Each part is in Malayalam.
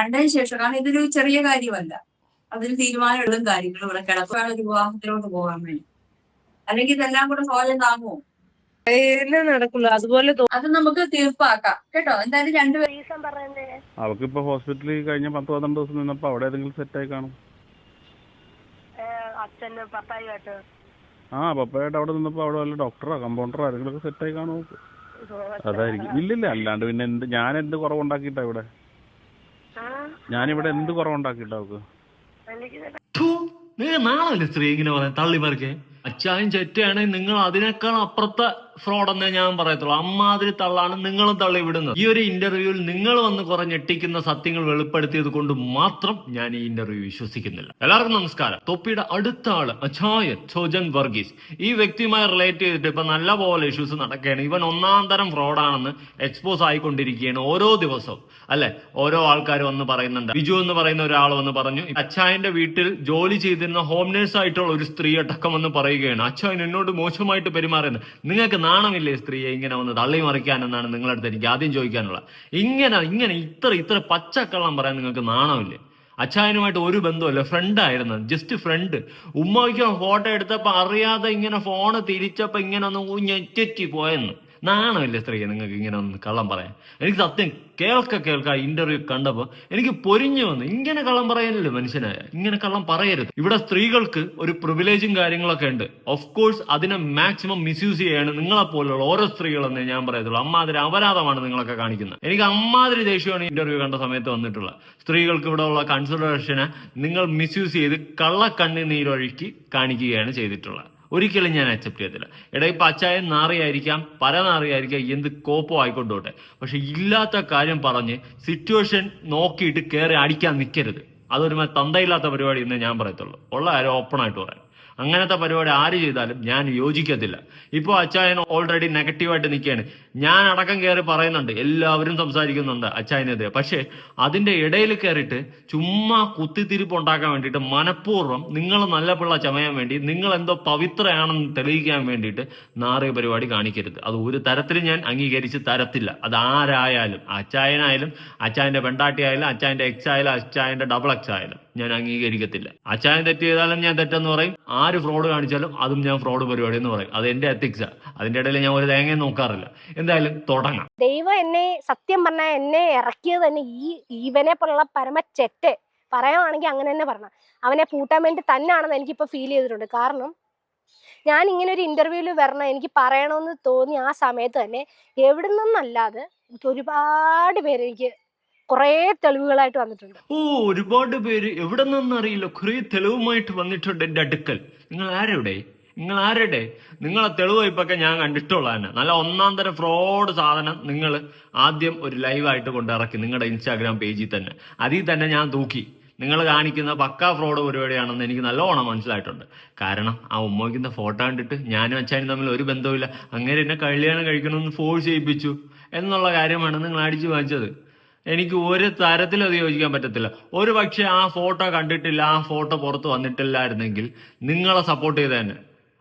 കണ്ടതിന് ശേഷം, കാരണം ഇതൊരു ചെറിയ കാര്യമല്ല, അതിന് തീരുമാനം എടുക്കും കാര്യങ്ങൾ. ഇവിടെ കിടക്കുകയാണ് ഒരു വിവാഹത്തിലോട്ട് പോകാൻ വേണ്ടി, അല്ലെങ്കിൽ ഇതെല്ലാം കൂടെ സോജം താങ്ങുമോ? നടക്കുള്ളൂ. അതുപോലെ അത് നമുക്ക് തീർപ്പാക്കാം കേട്ടോ. എന്തായാലും രണ്ടുപേരും അവർക്ക് ഇപ്പൊ ഹോസ്പിറ്റലിൽ കഴിഞ്ഞ 10-12 ദിവസം നിന്നപ്പോ അവിടെ ഏതെങ്കിലും സെറ്റായി കാണും. പപ്പയായിട്ട് അവിടെ നിന്നപ്പോ അവിടെ വല്ല ഡോക്ടറോ കമ്പൗണ്ടറോ ആരെങ്കിലും ഒക്കെ സെറ്റായി കാണും. അതായിരിക്കും. ഇല്ലില്ല, അല്ലാണ്ട് പിന്നെ ഞാൻ എന്ത് കുറവുണ്ടാക്കിയിട്ടാ ഇവിടെ? ഞാനിവിടെ എന്ത് കുറവുണ്ടാക്കിയിട്ടാ അവർക്ക്? നിങ്ങൾ നാളല്ലേ സ്ത്രീ ഇങ്ങനെ പറയാൻ തള്ളിമറിക്കേ? അച്ചായൻ ചെറ്റയാണെങ്കിൽ നിങ്ങൾ അതിനേക്കാൾ അപ്പുറത്തെ ഫ്രോഡെന്നേ ഞാൻ പറയത്തുള്ളൂ. അമ്മാതിരി തള്ളാണ് നിങ്ങളും തള്ളി വിടുന്നത്. ഈ ഒരു ഇന്റർവ്യൂവിൽ നിങ്ങൾ വന്ന് കുറെ ഞെട്ടിക്കുന്ന സത്യങ്ങൾ വെളിപ്പെടുത്തിയത് കൊണ്ട് മാത്രം ഞാൻ ഈ ഇന്റർവ്യൂ വിശ്വസിക്കുന്നില്ല. എല്ലാവർക്കും നമസ്കാരം. തൊപ്പിയുടെ അടുത്ത ആള് അച്ചായൻ ചോജൻ വർഗീസ്. ഈ വ്യക്തിയുമായി റിലേറ്റ് ചെയ്തിട്ട് ഇപ്പൊ നല്ല പോലെ ഇഷ്യൂസ് നടക്കുകയാണ്. ഇവൻ ഒന്നാം തരം ഫ്രോഡാണെന്ന് എക്സ്പോസ് ആയിക്കൊണ്ടിരിക്കുകയാണ് ഓരോ ദിവസവും. അല്ലെ, ഓരോ ആൾക്കാർ വന്ന് പറയുന്നുണ്ട്. ബിജു എന്ന് പറയുന്ന ഒരാൾ വന്ന് പറഞ്ഞു, അച്ചായന്റെ വീട്ടിൽ ജോലി ചെയ്തിരുന്ന ഹോം നേഴ്സ് ആയിട്ടുള്ള ഒരു സ്ത്രീ അടക്കം വന്ന് പറയുകയാണ്, അച്ചായൻ എന്നോട് മോശമായിട്ട് പെരുമാറുന്നത്. നിങ്ങൾക്ക് നാണമില്ലേ സ്ത്രീയെ ഇങ്ങനെ വന്ന് തള്ളി മറിക്കാനെന്നാണ് നിങ്ങളടുത്ത് എനിക്ക് ആദ്യം ചോദിക്കാനുള്ളത്. ഇങ്ങനെ ഇത്ര പച്ചക്കള്ളം പറയാൻ നിങ്ങൾക്ക് നാണമില്ലേ? അച്ചായനുമായിട്ട് ഒരു ബന്ധമല്ല, ഫ്രണ്ടായിരുന്നു, ജസ്റ്റ് ഫ്രണ്ട്. ഉമ്മയ്ക്ക് ഫോട്ടോ എടുത്തപ്പോ അറിയാതെ ഇങ്ങനെ ഫോണ് തിരിച്ചപ്പോ ഇങ്ങനെ ഒന്ന് ഞെറ്റി പോയെന്ന്. നാണമില്ലേ സ്ത്രീയെ നിങ്ങൾക്ക് ഇങ്ങനെ ഒന്ന് കള്ളം പറയാൻ? എനിക്ക് സത്യം കേൾക്ക ഇന്റർവ്യൂ കണ്ടപ്പോ എനിക്ക് പൊരിഞ്ഞു വന്നു. ഇങ്ങനെ കള്ളം പറയാനല്ലോ മനുഷ്യനായ, ഇങ്ങനെ കള്ളം പറയരുത്. ഇവിടെ സ്ത്രീകൾക്ക് ഒരു പ്രിവിലേജും കാര്യങ്ങളൊക്കെ ഉണ്ട്. ഓഫ് കോഴ്സ് അതിനെ മാക്സിമം മിസ്യൂസ് ചെയ്യാണ് നിങ്ങളെപ്പോലുള്ള ഓരോ സ്ത്രീകളെന്നേ ഞാൻ പറയത്തുള്ളൂ. അമ്മാതിരി അപരാധമാണ് നിങ്ങളൊക്കെ കാണിക്കുന്നത്. എനിക്ക് അമ്മാതിരി ദേഷ്യമാണ് ഇന്റർവ്യൂ കണ്ട സമയത്ത് വന്നിട്ടുള്ള. സ്ത്രീകൾക്ക് ഇവിടെ ഉള്ള കൺസിഡറേഷനെ നിങ്ങൾ മിസ്യൂസ് ചെയ്ത് കള്ളക്കണ്ണീരൊഴുക്കി കാണിക്കുകയാണ് ചെയ്തിട്ടുള്ളത്. ഒരിക്കലും ഞാൻ അക്സെപ്റ്റ് ചെയ്യത്തില്ല. ഇപ്പൊ അച്ചായൻ നാറിയായിരിക്കാം, പരനാറിയായിരിക്കാം, എന്ത് കോപ്പോ ആയിക്കൊണ്ടോട്ടെ, പക്ഷെ ഇല്ലാത്ത കാര്യം പറഞ്ഞ് സിറ്റുവേഷൻ നോക്കിയിട്ട് കയറി അടിക്കാൻ നിൽക്കരുത്. അതൊരു തന്തയില്ലാത്ത പരിപാടി എന്നേ ഞാൻ പറയത്തുള്ളൂ. ഉള്ള കാര്യം ഓപ്പൺ ആയിട്ട് പറയാം. അങ്ങനത്തെ പരിപാടി ആര് ചെയ്താലും ഞാൻ യോജിക്കത്തില്ല. ഇപ്പോൾ അച്ചായൻ ഓൾറെഡി നെഗറ്റീവായിട്ട് നിൽക്കുകയാണ്. ഞാൻ അടക്കം കയറി പറയുന്നുണ്ട്, എല്ലാവരും സംസാരിക്കുന്നുണ്ട് അച്ചായനെതിരെ. പക്ഷേ അതിന്റെ ഇടയിൽ കയറിയിട്ട് ചുമ്മാ കുത്തിത്തിരിപ്പ് ഉണ്ടാക്കാൻ വേണ്ടിയിട്ട് മനഃപൂർവ്വം നിങ്ങൾ നല്ല പിള്ള ചമയാൻ വേണ്ടി, നിങ്ങൾ എന്തോ പവിത്രയാണെന്ന് തെളിയിക്കാൻ വേണ്ടിയിട്ട് നാറിയ പരിപാടി കാണിക്കരുത്. അത് ഒരു തരത്തിലും ഞാൻ അംഗീകരിച്ച് തരത്തില്ല. അത് ആരായാലും, അച്ചായനായാലും, അച്ചായന്റെ പെണ്ടാട്ടിയായാലും, അച്ചായന്റെ എക്സ് ആയാലും, അച്ചായന്റെ ഡബിൾ എക്സ് ആയാലും ഞാൻ അംഗീകരിക്കത്തില്ല. അച്ചായൻ തെറ്റ് ചെയ്താലും ഞാൻ തെറ്റെന്ന് പറയും. ആര് ഫ്രോഡ് കാണിച്ചാലും അതും ഞാൻ ഫ്രോഡ് പരിപാടി എന്ന് പറയും. അത് എന്റെ എത്തിക്സാ. അതിന്റെ ഇടയിൽ ഞാൻ ഒരു തേങ്ങയും നോക്കാറില്ല. എന്തായാലും തുടങ്ങാം. ദൈവം എന്നെ സത്യം പറഞ്ഞാൽ എന്നെ ഇറക്കിയത് തന്നെ ഇവനെ പോലുള്ള പരമച്ചെറ്റ് പറയുവാണെങ്കിൽ അങ്ങനെ തന്നെ പറഞ്ഞ അവനെ പൂട്ടാൻ വേണ്ടി തന്നെയാണെന്ന് എനിക്കിപ്പോൾ ഫീൽ ചെയ്തിട്ടുണ്ട്. കാരണം ഞാൻ ഇങ്ങനെ ഒരു ഇന്റർവ്യൂവിൽ വരണം, എനിക്ക് പറയണമെന്ന് തോന്നി ആ സമയത്ത് തന്നെ എവിടെ നിന്നല്ലാതെ എനിക്ക് ഒരുപാട് പേര് എനിക്ക് കുറേ തെളിവുകളായിട്ട് വന്നിട്ടുണ്ട്. ഒരുപാട് പേര് എവിടെ നിന്നറിയില്ല കുറേ തെളിവുമായിട്ട് വന്നിട്ടുണ്ട് എന്റെ അടുക്കൽ. നിങ്ങൾ ആരുടെ നിങ്ങളെ തെളിവ് ഇപ്പൊക്കെ ഞാൻ കണ്ടിട്ടുള്ളതാണ്. നല്ല ഒന്നാം തരം ഫ്രോഡ് സാധനം നിങ്ങൾ ആദ്യം ഒരു ലൈവായിട്ട് കൊണ്ടിറക്കി നിങ്ങളുടെ ഇൻസ്റ്റാഗ്രാം പേജിൽ തന്നെ. അതിൽ തന്നെ ഞാൻ തൂക്കി. നിങ്ങൾ കാണിക്കുന്ന പക്കാ ഫ്രോഡ് പരിപാടിയാണെന്ന് എനിക്ക് നല്ലോണം മനസ്സിലായിട്ടുണ്ട്. കാരണം ആ ഉമ്മയ്ക്കുന്ന ഫോട്ടോ കണ്ടിട്ട് ഞാനും അച്ഛനും തമ്മിൽ ഒരു ബന്ധവുമില്ല, അങ്ങനെ എന്നെ കല്യാണം കഴിക്കണമെന്ന് ഫോഴ്സ് ചെയ്യിപ്പിച്ചു എന്നുള്ള കാര്യമാണ് നിങ്ങൾ അടിച്ചു വാങ്ങിച്ചത്. എനിക്ക് ഒരു തരത്തിലും അത് യോജിക്കാൻ പറ്റത്തില്ല. ഒരു പക്ഷേ ആ ഫോട്ടോ കണ്ടിട്ടില്ല, ആ ഫോട്ടോ പുറത്ത് വന്നിട്ടില്ലായിരുന്നെങ്കിൽ നിങ്ങളെ സപ്പോർട്ട് ചെയ്തേനെ,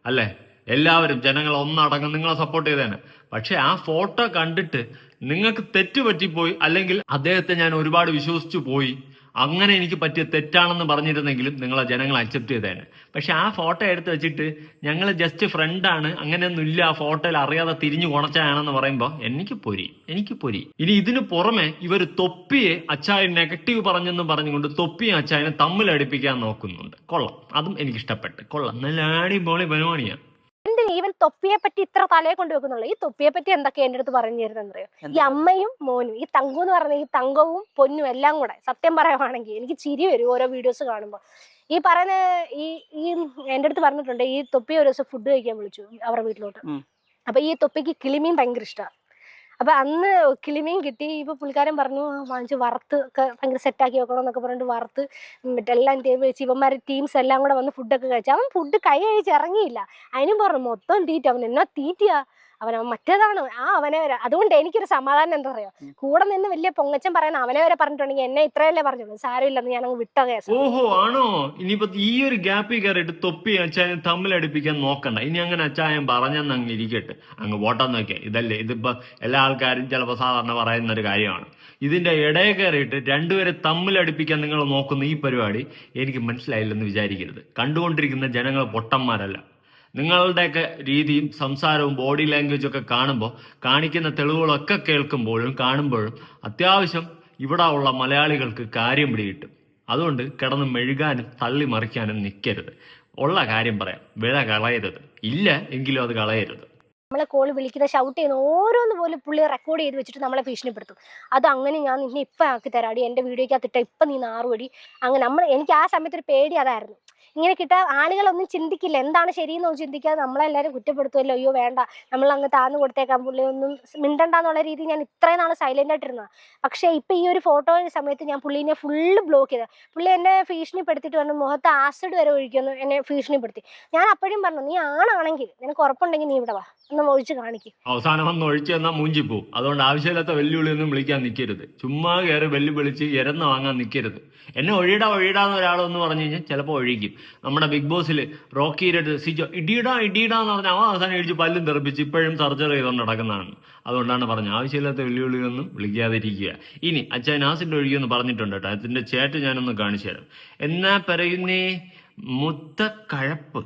അല്ലേ? എല്ലാവരും ജനങ്ങൾ ഒന്നടങ്കം നിങ്ങളെ സപ്പോർട്ട് ചെയ്തേനെ. പക്ഷെ ആ ഫോട്ടോ കണ്ടിട്ട് നിങ്ങൾക്ക് തെറ്റ് പറ്റിപ്പോയി, അല്ലെങ്കിൽ അദ്ദേഹത്തെ ഞാൻ ഒരുപാട് വിശ്വസിച്ചു പോയി, അങ്ങനെ എനിക്ക് പറ്റിയ തെറ്റാണെന്ന് പറഞ്ഞിരുന്നെങ്കിലും നിങ്ങളെ ജനങ്ങൾ അക്സെപ്റ്റ് ചെയ്തേനെ. പക്ഷെ ആ ഫോട്ടോ എടുത്ത് വെച്ചിട്ട് ഞങ്ങൾ ജസ്റ്റ് ഫ്രണ്ടാണ്, അങ്ങനെയൊന്നും ഇല്ല, ആ ഫോട്ടോയിൽ അറിയാതെ തിരിഞ്ഞു കുണച്ചാണെന്ന് പറയുമ്പോൾ എനിക്ക് പൊരി. ഇനി ഇതിന് പുറമെ ഇവർ തൊപ്പിയെ അച്ചായൻ നെഗറ്റീവ് പറഞ്ഞെന്ന് പറഞ്ഞുകൊണ്ട് തൊപ്പിയെ അച്ചായനെ തമ്മിലടിപ്പിക്കാൻ നോക്കുന്നുണ്ട്. കൊള്ളാം, അതും എനിക്ക് ഇഷ്ടപ്പെട്ടു. കൊള്ളാം, നല്ല അടിപൊളി പരിപാടിയാണ്. ഈവൻ തൊപ്പിയെ പറ്റി ഇത്ര തലയെ കൊണ്ട് വെക്കുന്നുള്ളൂ. ഈ തൊപ്പിയെ പറ്റി എന്തൊക്കെ എന്റെ അടുത്ത് പറഞ്ഞു തരുന്നറിയോ? ഈ അമ്മയും മോനും, ഈ തങ്കു എന്ന് പറഞ്ഞ ഈ തങ്കവും പൊന്നും എല്ലാം കൂടെ സത്യം പറയുവാണെങ്കിൽ എനിക്ക് ചിരി വരും ഓരോ വീഡിയോസ് കാണുമ്പോൾ. ഈ പറയുന്ന ഈ എന്റെ അടുത്ത് പറഞ്ഞിട്ടുണ്ട്, ഈ തൊപ്പി ഒരു ദിവസം ഫുഡ് കഴിക്കാൻ വിളിച്ചു അവരുടെ വീട്ടിലോട്ട്. അപ്പൊ ഈ തൊപ്പിക്ക് കിളിമീൻ ഭയങ്കര ഇഷ്ടമാണ്. അപ്പൊ അന്ന് കിളിമീൻ കിട്ടി. ഇപ്പൊ പുള്ളിക്കാരൻ പറഞ്ഞു വാങ്ങിച്ച് വറുത്ത് ഒക്കെ ഭയങ്കര സെറ്റാക്കി വെക്കണം എന്നൊക്കെ പറഞ്ഞിട്ട് വറുത്ത് എല്ലാം വെച്ച് ഇവന്മാർ ടീംസ് എല്ലാം കൂടെ വന്ന് ഫുഡൊക്കെ കഴിച്ചു. അവൻ ഫുഡ് കൈ കഴിച്ച് ഇറങ്ങിയില്ല. അതിനും പറഞ്ഞു മൊത്തം തീറ്റ. അവൻ എന്നാ തീറ്റയാ, അവൻ മറ്റേതാണ്. അവനെ വരെ അതുകൊണ്ട് എനിക്കൊരു സമാധാനം എന്താ പറയാ, കൂടെ നിന്ന് വലിയ പൊങ്ങച്ചൻ പറയുന്ന അവനെ വരെ പറഞ്ഞിട്ടുണ്ടെങ്കിൽ എന്നെ ഇത്രയല്ലേ പറഞ്ഞോളൂ, സാരമില്ലെന്ന് ഞാൻ അങ്ങ് വിട്ട കേസ്. ഓഹോ, ആണോ? ഇനിയിപ്പോ ഈ ഒരു ഗ്യാപ്പിൽ കയറിയിട്ട് തൊപ്പി അച്ചായൻ തമ്മിലടിപ്പിക്കാൻ നോക്കണ്ട. ഇനി അങ്ങനെ അച്ചായൻ പറഞ്ഞെന്ന് അങ്ങ് ഇരിക്കട്ടെ, അങ്ങ് വോട്ടാന്ന് നോക്കിയാൽ. ഇതല്ലേ ഇതിപ്പോ എല്ലാ ആൾക്കാരും ചിലപ്പോൾ സാധാരണ പറയുന്ന ഒരു കാര്യമാണ്. ഇതിന്റെ ഇടയിൽ കയറിയിട്ട് രണ്ടുപേരെ തമ്മിലടിപ്പിക്കാൻ നിങ്ങൾ നോക്കുന്ന ഈ പരിപാടി എനിക്ക് മനസ്സിലായില്ലെന്ന് വിചാരിക്കരുത്. കണ്ടുകൊണ്ടിരിക്കുന്ന ജനങ്ങൾ പൊട്ടന്മാരല്ല. നിങ്ങളുടെയൊക്കെ രീതിയും സംസാരവും ബോഡി ലാംഗ്വേജും ഒക്കെ കാണുമ്പോൾ, കാണിക്കുന്ന തെളിവുകളൊക്കെ കേൾക്കുമ്പോഴും കാണുമ്പോഴും അത്യാവശ്യം ഇവിടെ ഉള്ള മലയാളികൾക്ക് കാര്യം പിടികിട്ടും. അതുകൊണ്ട് കിടന്ന് മെഴുകാനും തള്ളി മറിക്കാനും നിൽക്കരുത്. ഉള്ള കാര്യം പറയാം, വില കളയരുത്. ഇല്ല എങ്കിലും അത് കളയരുത്. നമ്മളെ കോള് വിളിക്കുന്ന ഷൗട്ട് ചെയ്യുന്ന ഓരോന്ന് പോലും പുള്ളി റെക്കോർഡ് ചെയ്ത് വെച്ചിട്ട് നമ്മളെ ഭീഷണിപ്പെടുത്തും. അത് അങ്ങനെ ഞാൻ നിന്നെ ഇപ്പം ആക്കി തരാടി, എൻ്റെ വീഡിയോക്കകത്തിട്ട ഇപ്പം നീ നാറുപടി. അങ്ങനെ എനിക്ക് ആ സമയത്ത് ഒരു പേടി അതായിരുന്നു. ഇങ്ങനെ കിട്ടാൻ ആളുകളൊന്നും ചിന്തിക്കില്ല, എന്താണ് ശരിയെന്നോ ചിന്തിക്കാതെ നമ്മളെല്ലാവരും കുറ്റപ്പെടുത്തുമല്ലോ. അയ്യോ വേണ്ട, നമ്മൾ അങ്ങ് താന്ന് കൊടുത്തേക്കാൻ, പുള്ളി ഒന്നും മിണ്ടണ്ടെന്നുള്ള രീതി ഞാൻ ഇത്രയും നാൾ സൈലന്റ് ആയിട്ടിരുന്നതാണ്. പക്ഷേ ഇപ്പം ഈ ഒരു ഫോട്ടോ സമയത്ത് ഞാൻ പുള്ളീനെ ഫുള്ള് ബ്ലോക്ക് ചെയ്ത. പുള്ളി എന്നെ ഭീഷണിപ്പെടുത്തിയിട്ട് പറഞ്ഞു, മുഖത്ത് ആസിഡ് വരെ ഒഴിക്കുമെന്ന് എന്നെ ഭീഷണിപ്പെടുത്തി. ഞാൻ അപ്പോഴും പറഞ്ഞു, നീ ആണെങ്കിൽ നിനക്ക് ഉറപ്പുണ്ടെങ്കിൽ നീ ഇവിടെ വാ, ഒന്ന് ഒഴിച്ച് കാണിക്കും. അവസാനം വന്ന് ഒഴിച്ചു തന്നാൽ മൂഞ്ചി പോവും. അതുകൊണ്ട് ആവശ്യമില്ലാത്ത വെല്ലുവിളിയൊന്നും വിളിക്കാൻ നിൽക്കരുത്. ചുമ്മാ കയറി വെല്ലുവിളിച്ച് ഇരന്ന് വാങ്ങാൻ നിൽക്കരുത്. എന്നെ ഒഴിയിടാന്ന് ഒരാളെന്ന് പറഞ്ഞു കഴിഞ്ഞാൽ ചിലപ്പോൾ ഒഴിക്കും. നമ്മുടെ ബിഗ് ബോസിൽ റോക്കിയുടെ സിജോ ഇടിയിടാന്ന് പറഞ്ഞാൽ അവൻ അവസാനം ഇടിച്ച് പല്ലും തെറിപ്പിച്ച് ഇപ്പോഴും സർജറി ചെയ്തുകൊണ്ട് നടക്കുന്നതാണ്. അതുകൊണ്ടാണ് പറഞ്ഞത്, ആവശ്യമില്ലാത്ത വെല്ലുവിളിയൊന്നും വിളിക്കാതിരിക്കുക. ഇനി അച്ഛൻ ആസിഡ് ഒഴിക്കുമെന്ന് പറഞ്ഞിട്ടുണ്ട് കേട്ടോ. അതിന്റെ ചേട്ട് ഞാനൊന്ന് കാണിച്ചു തരാം. എന്നാ പറയുന്നേ മുത്തക്കഴപ്പ്.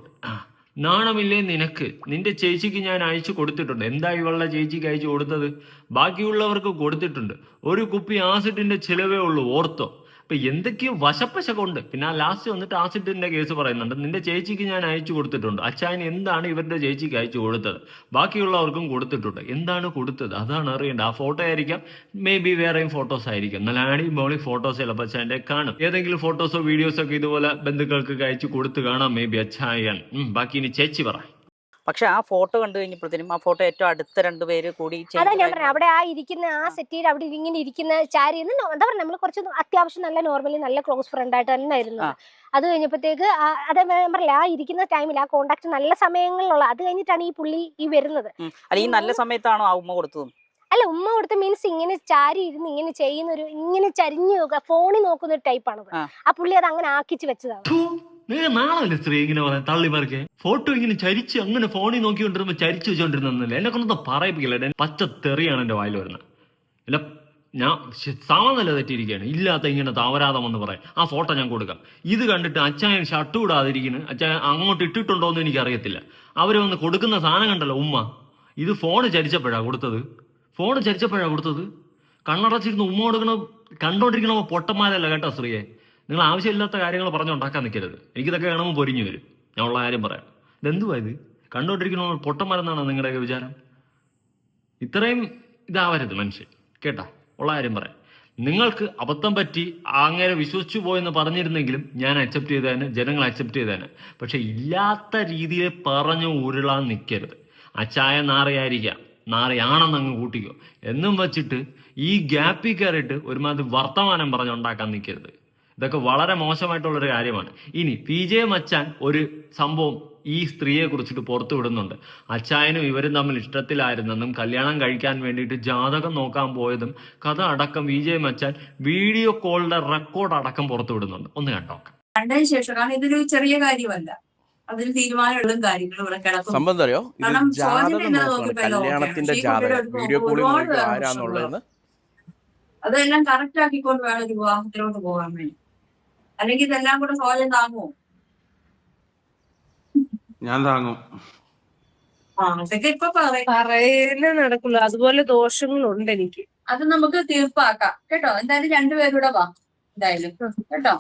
നാണമില്ലേ നിനക്ക്? നിന്റെ ചേച്ചിക്ക് ഞാൻ അയച്ചു കൊടുത്തിട്ടുണ്ട്. എന്താ ഇവളുടെ ചേച്ചിക്ക് അയച്ചു കൊടുത്തത്? ബാക്കിയുള്ളവർക്ക് കൊടുത്തിട്ടുണ്ട്. ഒരു കുപ്പി ആസിഡിന്റെ ചിലവേ ഉള്ളൂ, ഓർത്തോ. അപ്പൊ എന്തൊക്കെയോ വശപ്പശകൊണ്ട്. പിന്നെ ആ ലാസ്റ്റ് വന്നിട്ട് ആസിഡിന്റെ കേസ് പറയുന്നുണ്ട്. നിന്റെ ചേച്ചിക്ക് ഞാൻ അയച്ചു കൊടുത്തിട്ടുണ്ട്. അച്ചായന് എന്താണ് ഇവരുടെ ചേച്ചിക്ക് അയച്ചു കൊടുത്തത്? ബാക്കിയുള്ളവർക്കും കൊടുത്തിട്ടുണ്ട്. എന്താണ് കൊടുത്തത്? അതാണ് അറിയേണ്ടത്. ആ ഫോട്ടോ ആയിരിക്കാം, മേ ബി വേറെയും ഫോട്ടോസ് ആയിരിക്കും. നല്ല അടിപൊളി ഫോട്ടോസ് ചിലപ്പോൾ അച്ചായന്റെ കാണും. ഏതെങ്കിലും ഫോട്ടോസോ വീഡിയോസോ ഒക്കെ ഇതുപോലെ ബന്ധുക്കൾക്ക് അയച്ചു കൊടുത്ത് കാണാം മേ ബി അച്ചായൻ. ബാക്കി ഇനി ചേച്ചി പറ. പക്ഷെ ആ ഫോട്ടോ കണ്ടു കഴിഞ്ഞപ്പോഴത്തേനും ആ ഫോട്ടോ ഏറ്റവും അടുത്ത രണ്ടുപേര് കൂടി അതാ ഞാൻ പറഞ്ഞത്, അവിടെ ആ ഇരിക്കുന്ന ആ സെറ്റിയിൽ അവിടെ ഇങ്ങനെ ഇരിക്കുന്ന ചാരി എന്താ പറയുക, നമ്മൾ കുറച്ച് അത്യാവശ്യം നല്ല നോർമലി നല്ല ക്ലോസ് ഫ്രണ്ട് ആയിട്ട് തന്നെ ആയിരുന്നു. അത് കഴിഞ്ഞപ്പോഴത്തേക്ക് അതേ പറഞ്ഞില്ല, ആ ഇരിക്കുന്ന ടൈമിൽ ആ കോണ്ടാക്ട് നല്ല സമയങ്ങളിലുള്ള, അത് കഴിഞ്ഞിട്ടാണ് ഈ പുള്ളി ഈ വരുന്നത്. ഈ നല്ല സമയത്താണോ ആ ഉമ്മ കൊടുത്തതും? അല്ല, ഉമ്മ കൊടുത്ത മീൻസ് ഇങ്ങനെ ചാരി ഇരുന്ന് ഇങ്ങനെ ചെയ്യുന്ന ഒരു, ഇങ്ങനെ ചരിഞ്ഞു ഫോണിൽ നോക്കുന്ന ഒരു ടൈപ്പാണത്. ആ പുള്ളി അത് അങ്ങനെ ആക്കിച്ച് വെച്ചതാണ്. നിങ്ങൾ നാളല്ലേ സ്ത്രീ ഇങ്ങനെ പറയാൻ തള്ളിമാർക്ക്? ഫോട്ടോ ഇങ്ങനെ ചരിച്ച് അങ്ങനെ ഫോണിൽ നോക്കിക്കൊണ്ടിരുമ്പോ ചരിച്ചു വെച്ചോണ്ടിരുന്നല്ലേ? എന്നെ കൊണ്ടൊന്നും പറയിപ്പിക്കില്ല. പച്ച തെറിയാണ് എന്റെ വായിൽ വരുന്നത്. അല്ല, ഞാൻ സാമാനല്ല തെറ്റിയിരിക്കുകയാണ്. ഇല്ലാത്ത ഇങ്ങനെ താവരാതം എന്ന് പറയാം. ആ ഫോട്ടോ ഞാൻ കൊടുക്കാം. ഇത് കണ്ടിട്ട് അച്ചായൻ ഷർട്ട് ഇടാതിരിക്കുന്നു. അച്ചായൻ അങ്ങോട്ട് ഇട്ടിട്ടുണ്ടോ എന്ന് എനിക്കറിയത്തില്ല. അവര് വന്ന് കൊടുക്കുന്ന സാധനം കണ്ടല്ലോ ഉമ്മ. ഇത് ഫോണ് ചരിച്ചപ്പോഴാണ് കൊടുത്തത്. കണ്ണടച്ചിരുന്ന് ഉമ്മ കൊടുക്കണം. കണ്ടോണ്ടിരിക്കണ പൊട്ടന്മാരല്ല കേട്ടോ സ്ത്രീയെ. നിങ്ങൾ ആവശ്യമില്ലാത്ത കാര്യങ്ങൾ പറഞ്ഞുണ്ടാക്കാൻ നിൽക്കരുത്. എനിക്കിതൊക്കെ കാണുമ്പോൾ പൊരിഞ്ഞു വരും. ഞാൻ ഉള്ള കാര്യം പറയാം. ഇതെന്തുവാ ഇത്? കണ്ടോണ്ടിരിക്കണ പൊട്ടന്മാരെന്നാണ് നിങ്ങളുടെയൊക്കെ വിചാരം? ഇത്രയും ഇതാവരുത് മനുഷ്യൻ കേട്ടാ. ഉള്ള കാര്യം പറയാം. നിങ്ങൾക്ക് അബദ്ധം പറ്റി അങ്ങനെ വിശ്വസിച്ചു പോയെന്ന് പറഞ്ഞിരുന്നെങ്കിലും ഞാൻ അക്സെപ്റ്റ് ചെയ്തേനെ, ജനങ്ങൾ അക്സെപ്റ്റ് ചെയ്തേനെ. പക്ഷെ ഇല്ലാത്ത രീതിയിൽ പറഞ്ഞു ഉരുളാൻ നിൽക്കരുത്. അച്ചായ നാറിയായിരിക്കാം, നാറിയാണെന്ന് അങ്ങ് കൂട്ടിക്കോ എന്നും വെച്ചിട്ട് ഈ ഗ്യാപ്പിൽ കയറിയിട്ട് ഒരുമാതിരി വർത്തമാനം പറഞ്ഞുണ്ടാക്കാൻ നിൽക്കരുത്. ഇതൊക്കെ വളരെ മോശമായിട്ടുള്ളൊരു കാര്യമാണ്. ഇനി PJ മച്ചാൻ ഒരു സംഭവം ഈ സ്ത്രീയെ കുറിച്ചിട്ട് പുറത്തു വിടുന്നുണ്ട്. അച്ചായനും ഇവരും തമ്മിൽ ഇഷ്ടത്തിലായിരുന്നെന്നും കല്യാണം കഴിക്കാൻ വേണ്ടിയിട്ട് ജാതകം നോക്കാൻ പോയതും കഥ അടക്കം PJ മച്ചാൻ വീഡിയോ കോളിന്റെ റെക്കോർഡ് അടക്കം പുറത്തു വിടുന്നുണ്ട്. ഒന്ന് കണ്ടോക്കാം. കണ്ടതിന് ശേഷം, കാരണം ഇതൊരു ചെറിയ കാര്യമല്ല, അതിന് തീരുമാനമുള്ള കാര്യങ്ങൾ ഇവിടെ കിടക്കും. സംബന്ധം അറിയോ? കല്യാണത്തിന്റെ ജാതകം വീഡിയോ കോളിൽ ആരാന്നുള്ളത് അതെല്ലാം കറക്റ്റ് ആക്കിക്കൊണ്ട് വേണം ഒരു വിവാഹത്തിലോട്ട് പോകാൻ വേണ്ടി. അല്ലെങ്കിൽ ഇതെല്ലാം കൂടെ സോജൻ താങ്ങുമോ? ഞാൻ താങ്ങും. അതൊക്കെ ഇപ്പൊ പറയുന്നേ നടക്കുള്ളൂ. അതുപോലെ ദോഷങ്ങളുണ്ട് എനിക്ക്. അത് നമുക്ക് തീർപ്പാക്കാം കേട്ടോ. എന്തായാലും രണ്ടുപേരൂടെ വാ എന്തായാലും കേട്ടോ.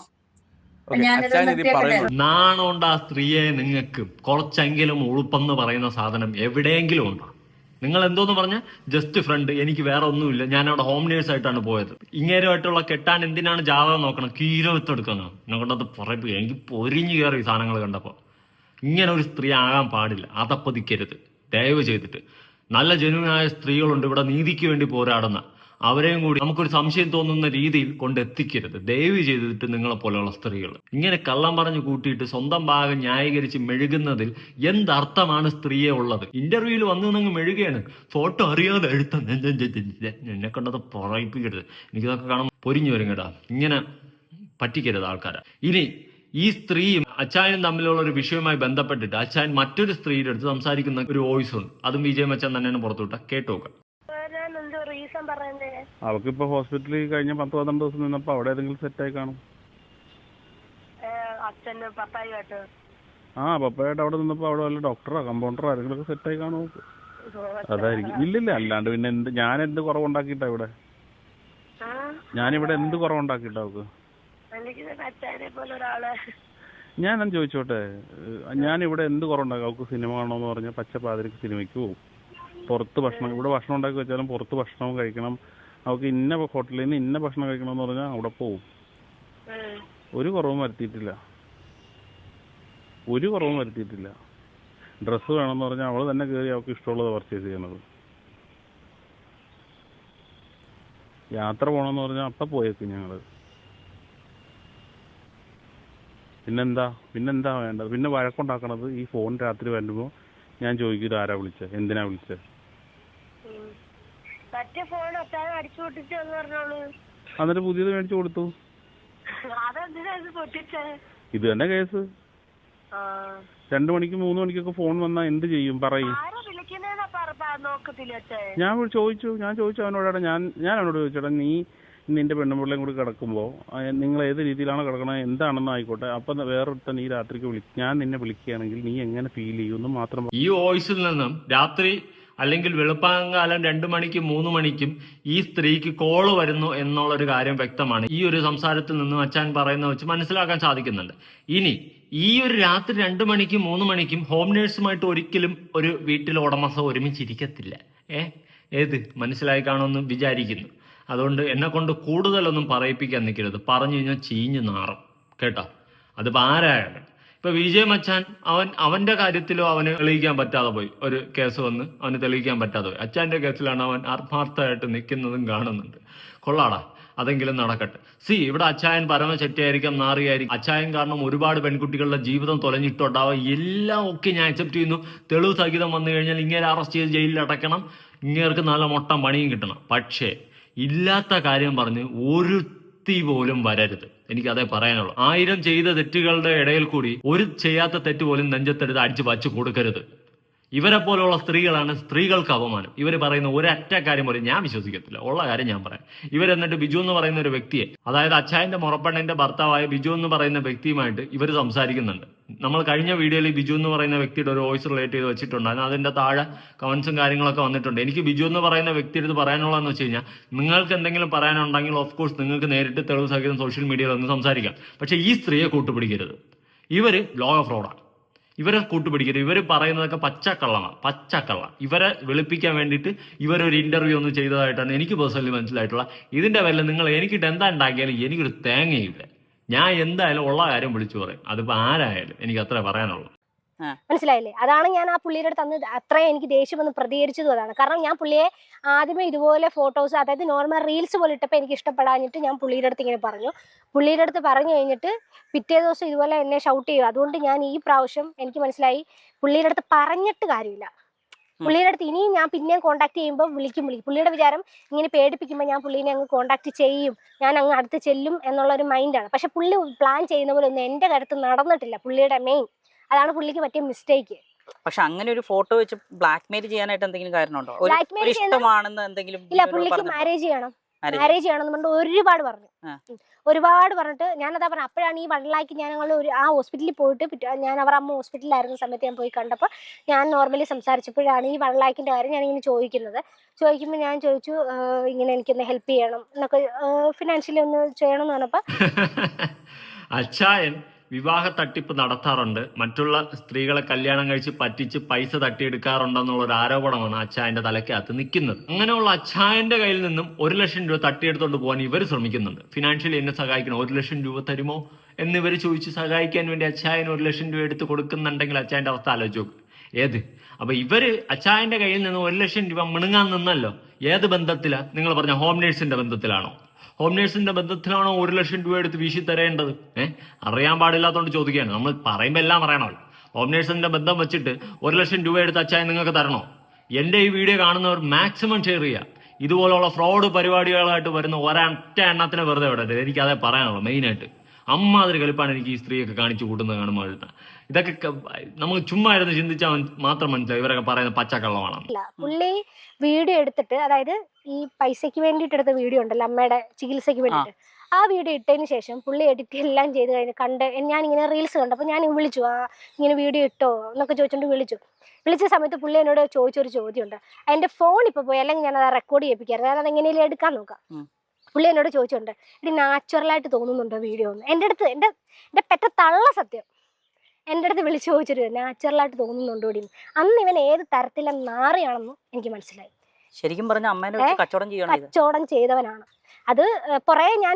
നാണോണ്ട് ആ സ്ത്രീയെ നിങ്ങൾക്ക് കുറച്ചെങ്കിലും ഉളുപ്പെന്ന് പറയുന്ന സാധനം എവിടെയെങ്കിലും ഉണ്ടോ? നിങ്ങൾ എന്തോന്ന് പറഞ്ഞ ജസ്റ്റ് ഫ്രണ്ട്, എനിക്ക് വേറെ ഒന്നുമില്ല, ഞാൻ അവിടെ ഹോം നേഴ്സ് ആയിട്ടാണ് പോയത്. ഇങ്ങേരുമായിട്ടുള്ള കെട്ടാൻ എന്തിനാണ് ജാതകം നോക്കണം? കീരവെത്തെടുക്കണം. എന്നെ കൊണ്ടത് പറയിപ്പിക്കുക. എനിക്ക് പൊരിഞ്ഞു കയറി ഈ സാധനങ്ങൾ കണ്ടപ്പോൾ. ഇങ്ങനെ ഒരു സ്ത്രീ ആകാൻ പാടില്ല. അതപ്പതിക്കരുത് ദയവ് ചെയ്തിട്ട്. നല്ല ജനുവിനായ സ്ത്രീകളുണ്ട് ഇവിടെ നീതിക്ക് വേണ്ടി പോരാടുന്ന. അവരെയും കൂടി നമുക്കൊരു സംശയം തോന്നുന്ന രീതിയിൽ കൊണ്ടെത്തിക്കരുത് ദയവ് ചെയ്തിട്ട്. നിങ്ങളെ പോലെയുള്ള സ്ത്രീകൾ ഇങ്ങനെ കള്ളം പറഞ്ഞു കൂട്ടിയിട്ട് സ്വന്തം ഭാഗം ന്യായീകരിച്ച് മെഴുകുന്നതിൽ എന്തർത്ഥമാണ് സ്ത്രീയെ ഉള്ളത്? ഇന്റർവ്യൂവിൽ വന്നു നിങ്ങൾ മെഴുകയാണ്. ഫോട്ടോ അറിയാതെ എഴുത്ത എന്നെ കൊണ്ടത് പറയിപ്പിക്കരുത്. എനിക്കിതൊക്കെ കാണുമ്പോൾ പൊരിഞ്ഞു വരും കേട്ടോ. ഇങ്ങനെ പറ്റിക്കരുത് ആൾക്കാരെ. ഇനി ഈ സ്ത്രീയും അച്ചായനും തമ്മിലുള്ള ഒരു വിഷയവുമായി ബന്ധപ്പെട്ടിട്ട് അച്ചായൻ മറ്റൊരു സ്ത്രീയുടെ അടുത്ത് സംസാരിക്കുന്ന ഒരു വോയിസ് ഉണ്ട്. അതും PJ മച്ചാൻ തന്നെയാണ് പുറത്തുവിട്ട. കേട്ടോക്കാം. റീസൺ അവക്കിപ്പോ ഹോസ്പിറ്റലിൽ കഴിഞ്ഞ 10-12 ദിവസം നിന്നപ്പോ അവിടെ ഏതെങ്കിലും സെറ്റായി കാണും. ആ പപ്പയായിട്ട് അവിടെ നിന്നപ്പോ അവിടെ വല്ല ഡോക്ടറോ കമ്പൗണ്ടറോ ആരെങ്കിലും സെറ്റായി കാണും അവക്ക്. അതായിരിക്കും. ഇല്ലില്ല, അല്ലാണ്ട് പിന്നെ ഞാൻ എന്ത് കുറവുണ്ടാക്കിയിട്ടാ ഇവിടെ? ഞാനിവിടെ എന്ത് കുറവുണ്ടാക്കിയിട്ടാ അവക്ക്? ഞാൻ ചോദിച്ചോട്ടെ, ഞാനിവിടെ എന്ത് കുറവുണ്ടാക്കി? അവക്ക് സിനിമ കാണണമെന്ന് പറഞ്ഞാൽ പച്ചപ്പാതിരിക്ക് സിനിമയ്ക്ക് പോകും. പുറത്ത് ഭക്ഷണം, ഇവിടെ ഭക്ഷണം ഉണ്ടാക്കി വെച്ചാലും പുറത്ത് ഭക്ഷണം കഴിക്കണം, അവൾക്ക് ഇന്ന ഹോട്ടലിൽ നിന്ന് ഇന്ന ഭക്ഷണം കഴിക്കണമെന്ന് പറഞ്ഞാൽ അവിടെ പോവും. ഒരു കുറവും വരുത്തിയിട്ടില്ല, ഒരു കുറവും വരുത്തിയിട്ടില്ല. ഡ്രസ്സ് വേണമെന്ന് പറഞ്ഞാൽ അവൾ തന്നെ കയറി അവൾക്ക് ഇഷ്ടമുള്ളത് പർച്ചേസ് ചെയ്യണത്. യാത്ര പോകണമെന്ന് പറഞ്ഞാൽ അപ്പം പോയേക്കും ഞങ്ങൾ. പിന്നെന്താ വേണ്ടത്? പിന്നെ വഴക്കുണ്ടാക്കണത് ഈ ഫോൺ രാത്രി വരുമ്പോൾ ഞാൻ ചോദിക്കും ഇത് ആരാ വിളിച്ചത്, എന്തിനാ വിളിച്ചത്? എന്നിട്ട് പുതിയത് മേടിച്ചു കൊടുത്തു. ഇത് തന്നെ കേസ്. 2 മണിക്ക് 3 മണിക്കൊക്കെ ഫോൺ വന്നാ എന്ത് ചെയ്യും പറയും? ഞാൻ ചോദിച്ചു അവനോടാ, ഞാൻ അവനോട് ചോദിച്ചോടാ, നീ നിന്റെ പെണ്ണുപിള്ളയും കൂടി കിടക്കുമ്പോൾ നിങ്ങൾ ഏത് രീതിയിലാണോ കിടക്കണത് എന്താണെന്ന് ആയിക്കോട്ടെ, അപ്പം വേറൊരുത്തൻ ഈ രാത്രിക്ക് ഞാൻ നിന്നെ വിളിക്കുകയാണെങ്കിൽ നീ എങ്ങനെ ഫീൽ ചെയ്യുമെന്ന് മാത്രം. ഈ വോയിസിൽ നിന്നും രാത്രി അല്ലെങ്കിൽ വെളുപ്പാങ്കാലം 2 മണിക്കും 3 മണിക്കും ഈ സ്ത്രീക്ക് കോള് വരുന്നു എന്നുള്ളൊരു കാര്യം വ്യക്തമാണ്. ഈ ഒരു സംസാരത്തിൽ നിന്നും അച്ഛൻ പറയുന്നത് വെച്ച് മനസ്സിലാക്കാൻ സാധിക്കുന്നുണ്ട്. ഇനി ഈ ഒരു രാത്രി 2 മണിക്കും 3 മണിക്കും ഹോം നേഴ്സുമായിട്ട് ഒരിക്കലും ഒരു വീട്ടിലെ ഉടമസ്ഥ ഒരുമിച്ചിരിക്കത്തില്ല. ഏത് മനസ്സിലായി കാണുമെന്ന് വിചാരിക്കുന്നു. അതുകൊണ്ട് എന്നെ കൊണ്ട് കൂടുതലൊന്നും പറയിപ്പിക്കാൻ നിൽക്കരുത്. പറഞ്ഞു കഴിഞ്ഞാൽ ചീഞ്ഞ് നാറും കേട്ടോ. അതിപ്പോൾ ആരായാലും. ഇപ്പൊ വിജയ് മച്ചാൻ അവന്റെ കാര്യത്തിലും അവന് തെളിയിക്കാൻ പറ്റാതെ പോയി. ഒരു കേസ് വന്ന് അവന് തെളിയിക്കാൻ പറ്റാതെ പോയി. അച്ഛൻ്റെ കേസിലാണ് അവൻ ആത്മാർത്ഥമായിട്ട് നിൽക്കുന്നതും കാണുന്നുണ്ട്. കൊള്ളാടാ, അതെങ്കിലും നടക്കട്ടെ. ഇവിടെ അച്ചായൻ പരമചെറ്റയായിരിക്കാം, നാറിയായിരിക്കും. അച്ചായൻ കാരണം ഒരുപാട് പെൺകുട്ടികളുടെ ജീവിതം തൊലഞ്ഞിട്ടുണ്ടാവുക, എല്ലാം ഒക്കെ ഞാൻ അക്സെപ്റ്റ് ചെയ്യുന്നു. തെളിവ് സഹിതം വന്നു കഴിഞ്ഞാൽ ഇങ്ങനെ അറസ്റ്റ് ചെയ്ത് ജയിലിൽ അടയ്ക്കണം, ഇങ്ങേർക്ക് നല്ല മൊട്ടം പണിയും കിട്ടണം. പക്ഷേ ഇല്ലാത്ത കാര്യം പറഞ്ഞ് ഒരുത്തി പോലും വരരുത്. എനിക്കതേ പറയാനുള്ളൂ. 1000 ചെയ്ത തെറ്റുകളുടെ ഇടയിൽ കൂടി ഒരു ചെയ്യാത്ത തെറ്റ് പോലും നെഞ്ചത്തെടുത്ത് അടിച്ചു വച്ച് കൊടുക്കരുത്. ഇവരെ പോലുള്ള സ്ത്രീകളാണ് സ്ത്രീകൾക്ക് അപമാനം. ഇവർ പറയുന്ന ഒരൊറ്റ കാര്യം പോലും ഞാൻ വിശ്വസിക്കത്തില്ല. ഉള്ള കാര്യം ഞാൻ പറയാം. ഇവരെന്നിട്ട് ബിജു എന്ന് പറയുന്ന ഒരു വ്യക്തിയെ, അതായത് അച്ചായന്റെ മുറപ്പെണ്ണിന്റെ ഭർത്താവായ ബിജു എന്ന് പറയുന്ന വ്യക്തിയുമായിട്ട് ഇവർ സംസാരിക്കുന്നുണ്ട്. നമ്മൾ കഴിഞ്ഞ വീഡിയോയിൽ ബിജു എന്ന് പറയുന്ന വ്യക്തിയുടെ ഒരു വോയിസ് റിലേറ്റ് ചെയ്ത് വെച്ചിട്ടുണ്ടായിരുന്നു. അതിന്റെ താഴെ കമന്റ്സും കാര്യങ്ങളൊക്കെ വന്നിട്ടുണ്ട്. എനിക്ക് ബിജു എന്ന് പറയുന്ന വ്യക്തിയുടെ അടുത്ത് പറയാനുള്ളതെന്ന് വെച്ച് കഴിഞ്ഞാൽ, നിങ്ങൾക്ക് എന്തെങ്കിലും പറയാനുണ്ടെങ്കിൽ ഓഫ് കോഴ്സ് നിങ്ങൾക്ക് നേരിട്ട് തെളിവ് സഹിതം സോഷ്യൽ മീഡിയയിൽ ഒന്ന് സംസാരിക്കാം. പക്ഷേ ഈ സ്ത്രീയെ കൂട്ടുപിടിക്കരുത്. ഇവര് ലോക ഫ്രോഡാണ്. ഇവരെ കൂട്ടുപിടിക്കരുത്. ഇവർ പറയുന്നതൊക്കെ പച്ചക്കള്ള. ഇവരെ വെളുപ്പിക്കാൻ വേണ്ടിയിട്ട് ഇവരൊരു ഇന്റർവ്യൂ ഒന്ന് ചെയ്തതായിട്ടാണ് എനിക്ക് പേഴ്സണലി മനസ്സിലായിട്ടുള്ള. ഇതിന്റെ പേരിൽ നിങ്ങൾ എനിക്കിട്ട് എന്താ ഉണ്ടാക്കിയാലും എനിക്കൊരു തേങ്ങയില്ല. ഞാൻ എന്തായാലും ഉള്ള കാര്യം വിളിച്ചു പറയും. അതിപ്പോ ആരായാലും എനിക്ക് അത്രേ പറയാനുള്ളൂ. മനസ്സിലായില്ലേ? അതാണ് ഞാൻ ആ പുള്ളിയുടെ അടുത്ത് അന്ന് അത്രയും എനിക്ക് ദേഷ്യം വന്ന് പ്രതികരിച്ചതും അതാണ്. കാരണം ഞാൻ പുള്ളിയെ ആദ്യമേ ഇതുപോലെ ഫോട്ടോസ്, അതായത് നോർമൽ റീൽസ് പോലെ ഇട്ടപ്പോൾ എനിക്ക് ഇഷ്ടപ്പെടാഞ്ഞിട്ട് ഞാൻ പുള്ളിയുടെ അടുത്ത് ഇങ്ങനെ പറഞ്ഞു. പുള്ളിയുടെ അടുത്ത് പറഞ്ഞു കഴിഞ്ഞിട്ട് പിറ്റേ ദിവസം ഇതുപോലെ എന്നെ ഷൗട്ട് ചെയ്യും. അതുകൊണ്ട് ഞാൻ ഈ പ്രാവശ്യം എനിക്ക് മനസ്സിലായി പുള്ളിയുടെ അടുത്ത് പറഞ്ഞിട്ട് കാര്യമില്ല. പുള്ളിയുടെ അടുത്ത് ഇനിയും ഞാൻ പിന്നെയും കോൺടാക്ട് ചെയ്യുമ്പോൾ വിളിക്കും. പുള്ളിയുടെ വിചാരം ഇങ്ങനെ പേടിപ്പിക്കുമ്പോൾ ഞാൻ പുള്ളീനെ അങ്ങ് കോൺടാക്ട് ചെയ്യും, ഞാൻ അങ്ങ് അടുത്ത് ചെല്ലും എന്നുള്ളൊരു മൈൻഡാണ്. പക്ഷെ പുള്ളി പ്ലാൻ ചെയ്യുന്ന പോലെ ഒന്നും എൻ്റെ കാര്യത്തിൽ നടന്നിട്ടില്ല. പുള്ളിയുടെ മെയിൻ അതാണ് പുള്ളിക്ക് പറ്റിയ മിസ്റ്റേക്ക്. പക്ഷെ അങ്ങനെ ഒരു ഫോട്ടോ വെച്ച് ബ്ലാക്ക് മെയിൽ ചെയ്യാനായിട്ട് എന്തെങ്കിലും കാരണമുണ്ടോ? ഇഷ്ടമാണെന്ന് എന്തെങ്കിലും ഇല്ല, പുള്ളിക്ക് മാരേജ് ചെയ്യണം എന്ന് പറഞ്ഞിട്ട് ഒരുപാട് പറഞ്ഞിട്ട് ഞാനതാ പറഞ്ഞു. അപ്പോഴാണ് ഈ 1 ലാഖ് ഞങ്ങൾ ആ ഹോസ്പിറ്റലിൽ പോയിട്ട് ഞാൻ അവർ അമ്മ ഹോസ്പിറ്റലിലായിരുന്ന സമയത്ത് ഞാൻ പോയി കണ്ടപ്പോൾ ഞാൻ നോർമലി സംസാരിച്ചപ്പോഴാണ് ഈ 1 ലാഖിന്റെ കാര്യം ഞാനിങ്ങനെ ചോദിക്കുമ്പോൾ ഞാൻ ചോദിച്ചു ഇങ്ങനെ എനിക്കൊന്ന് ഹെൽപ്പ് ചെയ്യണം എന്നൊക്കെ, ഫിനാൻഷ്യലി ഒന്ന് ചെയ്യണം എന്ന് പറഞ്ഞപ്പോൾ അച്ചായൻ വിവാഹ തട്ടിപ്പ് നടത്താറുണ്ട്, മറ്റുള്ള സ്ത്രീകളെ കല്യാണം കഴിച്ച് പറ്റിച്ച് പൈസ തട്ടിയെടുക്കാറുണ്ടെന്നുള്ള ഒരു ആരോപണമാണ് അച്ചായന്റെ തലയ്ക്കകത്ത് നിൽക്കുന്നത്. അങ്ങനെയുള്ള അച്ചായന്റെ കയ്യിൽ നിന്നും 1 ലക്ഷം രൂപ തട്ടിയെടുത്തോണ്ട് പോകാൻ ഇവർ ശ്രമിക്കുന്നുണ്ട്. ഫിനാൻഷ്യലി എന്നെ സഹായിക്കണം, 1 ലക്ഷം രൂപ തരുമോ എന്നിവർ ചോദിച്ച് സഹായിക്കാൻ വേണ്ടി അച്ചായൻ 1 ലക്ഷം രൂപ എടുത്ത് കൊടുക്കുന്നുണ്ടെങ്കിൽ അച്ചായന്റെ അവസ്ഥ ആലോചിച്ച് നോക്ക്. ഏത് അപ്പൊ ഇവര് അച്ചായന്റെ കയ്യിൽ നിന്ന് 1 ലക്ഷം രൂപ മിണുങ്ങാൻ നിന്നല്ലോ. ഏത് ബന്ധത്തിലാ? നിങ്ങൾ പറഞ്ഞ ഹോം നേഴ്സിന്റെ ബന്ധത്തിലാണോ? ഹോം നേഴ്സിന്റെ ബന്ധത്തിലാണോ 1 ലക്ഷം രൂപ എടുത്ത് വീശി തരേണ്ടത്? അറിയാൻ പാടില്ലാത്തതുകൊണ്ട് ചോദിക്കുകയാണ്. നമ്മൾ പറയുമ്പോൾ എല്ലാം പറയണമല്ലോ. ഹോം നേഴ്സിന്റെ ബന്ധം വെച്ചിട്ട് 1 ലക്ഷം രൂപ എടുത്ത് അച്ചായൻ നിങ്ങൾക്ക് തരണോ? എൻ്റെ ഈ വീഡിയോ കാണുന്നവർ മാക്സിമം ഷെയർ ചെയ്യുക. ഇതുപോലുള്ള ഫ്രോഡ് പരിപാടികളായിട്ട് വരുന്ന ഒരൊറ്റ എണ്ണത്തിന് വെറുതെ വിടരുത്. എനിക്കതേ പറയാനുള്ളൂ മെയിനായിട്ട്. അമ്മാതിരി കലിപ്പാണ് എനിക്ക് ഈ സ്ത്രീയൊക്കെ കാണിച്ചു കൂട്ടുന്നത് കാണുമ്പോൾ. ഇതൊക്കെ നമുക്ക് ചുമ്മാ ഇരുന്ന് ചിന്തിച്ചാൽ മാത്രം മനസ്സിലാവും ഇവരൊക്കെ പറയുന്ന പച്ചക്കള്ളമാണ്. പുള്ളി വീഡിയോ എടുത്തിട്ട്, അതായത് ഈ പൈസക്ക് വേണ്ടിയിട്ട് എടുത്ത വീഡിയോ ഉണ്ടല്ലോ, അമ്മയുടെ ചികിത്സയ്ക്ക് വേണ്ടിയിട്ട്, ആ വീഡിയോ ഇട്ടതിന് ശേഷം പുള്ളി എഡിറ്റ് എല്ലാം ചെയ്ത് കഴിഞ്ഞ് കണ്ട് ഞാനിങ്ങനെ റീൽസ് കണ്ടു. അപ്പോൾ ഞാൻ വിളിച്ചു, ഇങ്ങനെ വീഡിയോ ഇട്ടോ എന്നൊക്കെ ചോദിച്ചുകൊണ്ട് വിളിച്ച സമയത്ത് പുള്ളി എന്നോട് ചോദിച്ചൊരു ചോദ്യമുണ്ട്. എൻ്റെ ഫോൺ ഇപ്പോൾ പോയി, അല്ലെങ്കിൽ ഞാൻ അത് റെക്കോർഡ് ചെയ്യിപ്പിക്കാറ്, ഞാൻ അതെങ്ങനെയും എടുക്കാൻ നോക്കാം. പുള്ളി എന്നോട് ചോദിച്ചുണ്ട്, ഇത് നാച്ചുറലായിട്ട് തോന്നുന്നുണ്ടോ വീഡിയോ എന്ന്. എൻ്റെ അടുത്ത് എൻ്റെ പെറ്റ തള്ള സത്യം എൻ്റെ അടുത്ത് വിളിച്ച് ചോദിച്ചിട്ട് നാച്ചുറലായിട്ട് തോന്നുന്നുണ്ടോ ഇടി. അന്ന് ഇവൻ ഏത് തരത്തിലെ നാറിയാണെന്നും എനിക്ക് മനസ്സിലായി. ശരിക്കും പറഞ്ഞ അമ്മേനെ കച്ചവടം ചെയ്തവനാണ്. അത് കുറേ ഞാൻ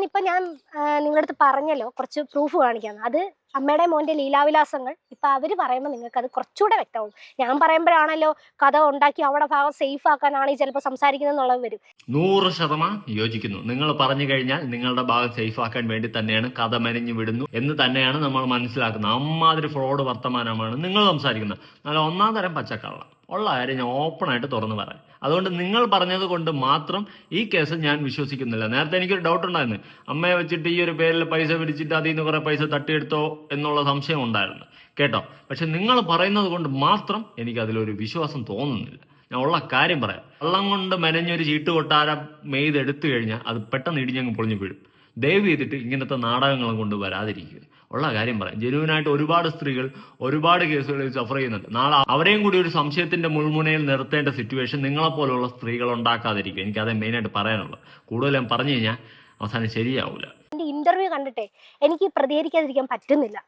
നിങ്ങളുടെ അടുത്ത് പറഞ്ഞല്ലോ, കുറച്ച് പ്രൂഫ് കാണിക്കാന്ന്. അത് അമ്മയുടെ മോൻ്റെ ലീലാവിലാസങ്ങൾ ഇപ്പം അവർ പറയുമ്പോൾ നിങ്ങൾക്ക് അത് കുറച്ചുകൂടെ വ്യക്തമാവും. ഞാൻ പറയുമ്പോഴാണല്ലോ കഥ ഉണ്ടാക്കി അവിടെ ഭാഗം സേഫ് ആക്കാനാണ് ഈ ചിലപ്പോൾ സംസാരിക്കുന്നതെന്നുള്ളത് വരും. 100% യോജിക്കുന്നു. നിങ്ങൾ പറഞ്ഞു കഴിഞ്ഞാൽ നിങ്ങളുടെ ഭാഗം സേഫ് ആക്കാൻ വേണ്ടി തന്നെയാണ് കഥ മെനഞ്ഞു വിടുന്നു എന്ന് തന്നെയാണ് നമ്മൾ മനസ്സിലാക്കുന്നത്. അമ്മാതിരി ഫ്രോഡ് വർത്തമാനമാണ് നിങ്ങൾ സംസാരിക്കുന്നത്. നല്ല ഒന്നാം തരം പച്ചക്കള്ള ഉള്ള കാര്യം ഞാൻ ഓപ്പണായിട്ട് തുറന്നു പറയാം. അതുകൊണ്ട് നിങ്ങൾ പറഞ്ഞത് കൊണ്ട് മാത്രം ഈ കേസ് ഞാൻ വിശ്വസിക്കുന്നില്ല. നേരത്തെ എനിക്കൊരു ഡൗട്ട് ഉണ്ടായിരുന്നു, അമ്മയെ വെച്ചിട്ട് ഈ ഒരു പേരിൽ പൈസ പിടിച്ചിട്ട് അതിൽ നിന്ന് കുറെ പൈസ തട്ടിയെടുത്തോ എന്നുള്ള സംശയം ഉണ്ടായിരുന്നു കേട്ടോ. പക്ഷെ നിങ്ങൾ പറയുന്നത് കൊണ്ട് മാത്രം എനിക്ക് അതിലൊരു വിശ്വാസം തോന്നുന്നില്ല. ഞാൻ ഉള്ള കാര്യം പറയാം. വെള്ളം കൊണ്ട് മെനഞ്ഞൊരു ചീട്ട് കൊട്ടാരം മെയ്തെടുത്തു കഴിഞ്ഞാൽ അത് പെട്ടെന്ന് ഇടിഞ്ഞങ്ങ് പൊളിഞ്ഞു വീഴും. ദയവ് ചെയ്തിട്ട് ഇങ്ങനത്തെ നാടകങ്ങളും കൊണ്ട് വരാതിരിക്കുക. ഉള്ള കാര്യം പറയാം. ജെന്യുവനായിട്ട് ഒരുപാട് സ്ത്രീകൾ ഒരുപാട് കേസുകളിൽ സഫർ ചെയ്യുന്നുണ്ട്. നാളെ അവരെയും കൂടി ഒരു സംശയത്തിന്റെ മുൾമുനയിൽ നിർത്തേണ്ട സിറ്റുവേഷൻ നിങ്ങളെപ്പോലുള്ള സ്ത്രീകൾ ഉണ്ടാക്കാതിരിക്കുക. എനിക്കതേ മെയിനായിട്ട് പറയാനുള്ളത്. കൂടുതലും പറഞ്ഞു കഴിഞ്ഞാൽ അവസാനം ശരിയാവൂല. ഇന്റർവ്യൂ കണ്ടിട്ടേ എനിക്ക് പ്രതികരിക്കാതിരിക്കാൻ പറ്റുന്നില്ല.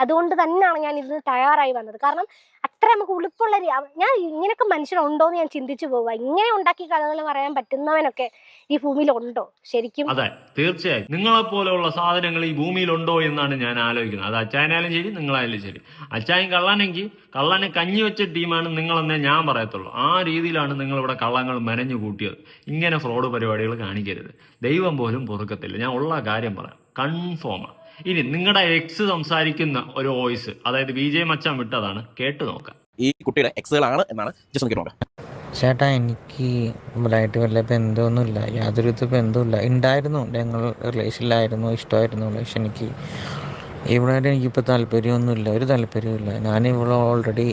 അതുകൊണ്ട് തന്നെയാണ് ഞാൻ ഇതിന് തയ്യാറായി വന്നത്. കാരണം അത്ര നമുക്ക് ഉളുപ്പുള്ള ഞാൻ ഇങ്ങനെയൊക്കെ മനുഷ്യരുണ്ടോ എന്ന് ഞാൻ ചിന്തിച്ചു പോവുക. ഇങ്ങനെ ഉണ്ടാക്കി കഥകൾ പറയാൻ പറ്റുന്നവനൊക്കെ ഈ ഭൂമിയിൽ ഉണ്ടോ ശരിക്കും? അതെ, തീർച്ചയായും നിങ്ങളെ പോലെയുള്ള സാധനങ്ങൾ ഈ ഭൂമിയിലുണ്ടോ എന്നാണ് ഞാൻ ആലോചിക്കുന്നത്. അത് അച്ചായനായാലും ശരി, നിങ്ങളായാലും ശരി. അച്ചായൻ കള്ളനെങ്കിൽ കള്ളനെ കഞ്ഞി വെച്ച ടീമാണ് നിങ്ങളെന്നേ ഞാൻ പറയത്തുള്ളൂ. ആ രീതിയിലാണ് നിങ്ങളിവിടെ കള്ളങ്ങൾ മെനഞ്ഞു കൂട്ടിയത്. ഇങ്ങനെ ഫ്രോഡ് പരിപാടികൾ കാണിക്കരുത്. ദൈവം പോലും പൊറുക്കത്തില്ല. ഞാൻ ഉള്ള കാര്യം പറയാം, കൺഫേമാണ്. ഇനി നിങ്ങളുടെ എക്സ് സംസാരിക്കുന്ന ഒരു വോയിസ്, അതായത് വിജയ് മച്ചാൻ വിട്ടതാണ്, കേട്ടു നോക്കാം. ഈ കുട്ടിയുടെ എക്സുകളാണ് എന്നാണ് ജസ്റ്റ് നോക്കാം. ചേട്ടാ, എനിക്ക് ഇവരായിട്ട് വല്ല ബന്ധമൊന്നുമില്ല, യാതൊരു വിധ ബന്ധമില്ല. ഉണ്ടായിരുന്നു, ഞങ്ങൾ റിലേഷനിലായിരുന്നു, ഇഷ്ടമായിരുന്നു. പക്ഷെ എനിക്ക് ഇവളായിട്ട് എനിക്കിപ്പോൾ താല്പര്യമൊന്നുമില്ല, ഒരു താല്പര്യമില്ല. ഞാൻ ഇവളെ ഓൾറെഡി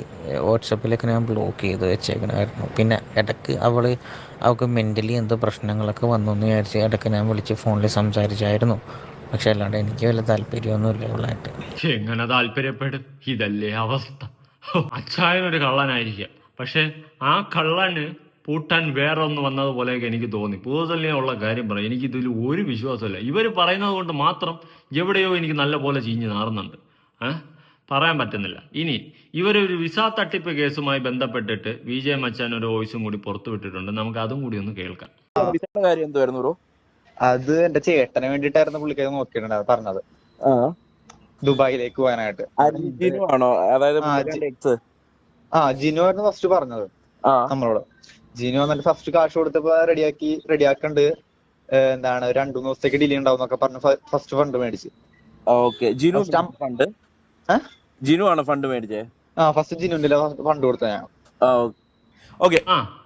വാട്സപ്പിലൊക്കെ ഞാൻ ബ്ലോക്ക് ചെയ്ത് വെച്ചേക്കണമായിരുന്നു. പിന്നെ ഇടയ്ക്ക് അവൾക്ക് മെൻ്റലി എന്തോ പ്രശ്നങ്ങളൊക്കെ വന്നു എന്ന് വിചാരിച്ച് ഇടയ്ക്ക് ഞാൻ വിളിച്ച് ഫോണിൽ സംസാരിച്ചായിരുന്നു. പക്ഷെ അല്ലാണ്ട് എനിക്ക് വല്ല താല്പര്യമൊന്നുമില്ല ഇവളായിട്ട്. എങ്ങനെ താല്പര്യപ്പെടും? ഇതല്ലേ അവസ്ഥ. അച്ചായനൊരു കള്ളനായിരിക്കാം, പക്ഷെ ആ കള്ളന് പൂട്ടാൻ വേറെ ഒന്ന് വന്നതുപോലെയൊക്കെ എനിക്ക് തോന്നി. പേഴ്സണലി ഉള്ള കാര്യം പറയാം, എനിക്കിതിൽ ഒരു വിശ്വാസമില്ല. ഇവർ പറയുന്നത് കൊണ്ട് മാത്രം എവിടെയോ എനിക്ക് നല്ല പോലെ ചീഞ്ഞ് നാറുന്നുണ്ട്. പറയാൻ പറ്റുന്നില്ല. ഇനി ഇവരൊരു വിസ തട്ടിപ്പ് കേസുമായി ബന്ധപ്പെട്ടിട്ട് വിജയ് മച്ചാൻ ഒരു വോയിസും കൂടി പുറത്തു വിട്ടിട്ടുണ്ട്. നമുക്ക് അതും കൂടി ഒന്ന് കേൾക്കാം. കാര്യം എന്തായിരുന്നു ബ്രോ? അത് എന്റെ ചേട്ടന് വേണ്ടിട്ടായിരുന്നു പുള്ളിക്കാരി നോക്കിയിട്ടുണ്ടായത് പറഞ്ഞത്, ദുബായിലേക്ക് പോകാനായിട്ട്. ജിനു ആണോ? അതായത് ജിനു ആയിരുന്നു ഫസ്റ്റ് പറഞ്ഞത് നമ്മളോട്. ജിനു വന്നിട്ട് ഫസ്റ്റ് കാശ് കൊടുത്തപ്പോ റെഡിയാക്കണ്ട്, എന്താണ് 2-3 ദിവസത്തേക്ക് ഡിലേ ഉണ്ടാവും എന്നൊക്കെ പറഞ്ഞ് ഫസ്റ്റ് ഫണ്ട് മേടിച്ച്. ജിനു ആണ് ഫണ്ട് മേടിച്ചേ? ഫസ്റ്റ് ജിനുവിന്റെ ഫണ്ട് കൊടുത്ത ഞാൻ.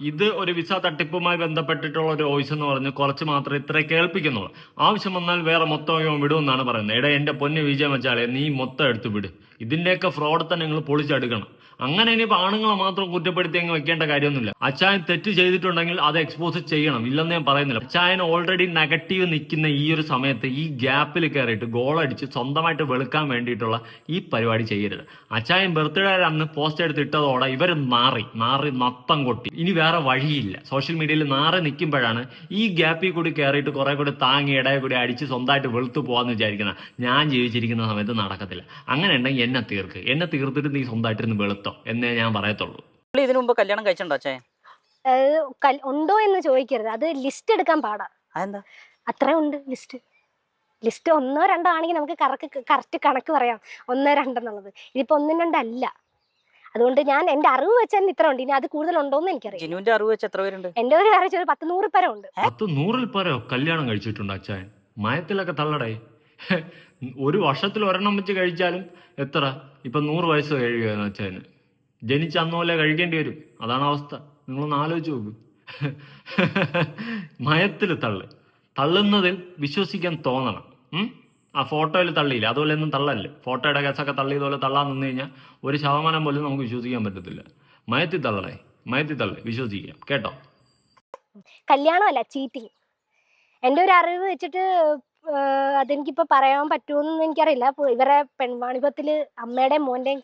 ഇത് ഒരു വിസ തട്ടിപ്പുമായി ബന്ധപ്പെട്ടിട്ടുള്ള ഒരു വോയിസ് എന്ന് പറഞ്ഞ് കുറച്ച് മാത്രമേ ഇത്ര കേൾപ്പിക്കുന്നുള്ളൂ. ആവശ്യം വന്നാൽ വേറെ മൊത്തം വിടുമെന്നാണ് പറയുന്നത്. എടാ എന്റെ പൊന്ന് വിജയ മച്ചാളെ, നീ മൊത്തം എടുത്ത് വിട്. ഇതിന്റെയൊക്കെ ഫ്രോഡ് തന്നെ നിങ്ങൾ പൊളിച്ചെടുക്കണം. അങ്ങനെ ഇനിയിപ്പോൾ ആണുങ്ങളെ മാത്രം കുറ്റപ്പെടുത്തി അങ്ങ് വെക്കേണ്ട കാര്യമൊന്നുമില്ല. അച്ചായൻ തെറ്റ് ചെയ്തിട്ടുണ്ടെങ്കിൽ അത് എക്സ്പോസ് ചെയ്യണം, ഇല്ലെന്ന് ഞാൻ പറയുന്നില്ല. അച്ചായൻ ഓൾറെഡി നെഗറ്റീവ് നിൽക്കുന്ന ഈ ഒരു സമയത്ത് ഈ ഗ്യാപ്പിൽ കയറിയിട്ട് ഗോളടിച്ച് സ്വന്തമായിട്ട് വെളുക്കാൻ വേണ്ടിയിട്ടുള്ള ഈ പരിപാടി ചെയ്യരുത്. അച്ചായൻ ബർത്ത്ഡേ അന്ന് പോസ്റ്റ് എടുത്ത് ഇട്ടതോടെ ഇവർ നാറി നത്തം കൊട്ടി. ഇനി വേറെ വഴിയില്ല. സോഷ്യൽ മീഡിയയിൽ നാറി നിൽക്കുമ്പോഴാണ് ഈ ഗ്യാപ്പിൽ കൂടി കയറിയിട്ട് കുറെ കൂടി താങ്ങി ഇടയിൽ കൂടി അടിച്ച് സ്വന്തമായിട്ട് വെളുത്തു പോകാന്ന് വിചാരിക്കുന്നത്. ഞാൻ ജീവിച്ചിരിക്കുന്ന സമയത്ത് നടക്കത്തില്ല. അങ്ങനെ ഉണ്ടെങ്കിൽ എന്നെ തീർത്തിട്ട് നീ സ്വന്തമായിട്ടിരുന്ന് വെളുത്തോ എന്നേ ഞാൻ പറയത്തുള്ളൂ. ഇതിനു മുമ്പ് കല്യാണം കഴിച്ചിട്ടുണ്ടോ അച്ഛൻ? ഉണ്ടോ എന്ന് ചോദിക്കരുത്, അത് ലിസ്റ്റ് എടുക്കാൻ പാടാ. അതെന്താ? അത്രേ ഉണ്ട് ലിസ്റ്റ് 1-2 ആണെങ്കിൽ നമുക്ക് കറക്റ്റ് കണക്ക് പറയാം, 1-2 എന്നുള്ളത്. ഇതിപ്പോ 1-2 അല്ല. അതുകൊണ്ട് ഞാൻ എന്റെ അറിവ് വെച്ചാൽ ഇത്ര ഉണ്ട്. ഇനി അത് കൂടുതൽ ഉണ്ടോന്ന് എനിക്കറിയാം. ജിനുവിന്റെ അറിവ് വെച്ച് എത്ര പേരുണ്ട്? എന്റെ ഒരു അറിവ് 10-100 പേരെ ഉണ്ട്. 100-100 പേരോ കല്യാണം കഴിച്ചിട്ടുണ്ട് അച്ചായൻ? മയത്തിലൊക്കെ തള്ളടേ. ഒരു വർഷത്തിൽ ഒരെണ്ണം വെച്ച് കഴിച്ചാലും എത്ര? ഇപ്പൊ 100 വയസ്സ് കഴിയുകയാണ് അച്ചായന്. ജനിച്ച അന്നുപോലെ കഴിക്കേണ്ടി വരും. അതാണ് അവസ്ഥ. നിങ്ങളൊന്ന് ആലോചിച്ച് നോക്ക്. മയത്തിൽ തള്ളുന്നതിൽ വിശ്വസിക്കാൻ തോന്നണം. ആ ഫോട്ടോയിൽ തള്ളിയില്ല, അതുപോലെ ഒന്നും തള്ളല്ലേ. ഫോട്ടോയുടെ കേസൊക്കെ തള്ളിയതുപോലെ തള്ളാൻ നിന്ന് കഴിഞ്ഞാൽ 1% പോലും നമുക്ക് വിശ്വസിക്കാൻ പറ്റത്തില്ല. മയത്തി തള്ളേ വിശ്വസിക്കാം കേട്ടോ. കല്യാണമല്ല, ചീറ്റിങ്. എൻ്റെ ഒരു അറിവ് വെച്ചിട്ട് അതെനിക്കിപ്പോൾ പറയാൻ പറ്റുമെന്ന് എനിക്കറിയില്ല. ഇവരെ പെൺവാണിഭത്തില് അമ്മയുടെയും മോൻ്റെയും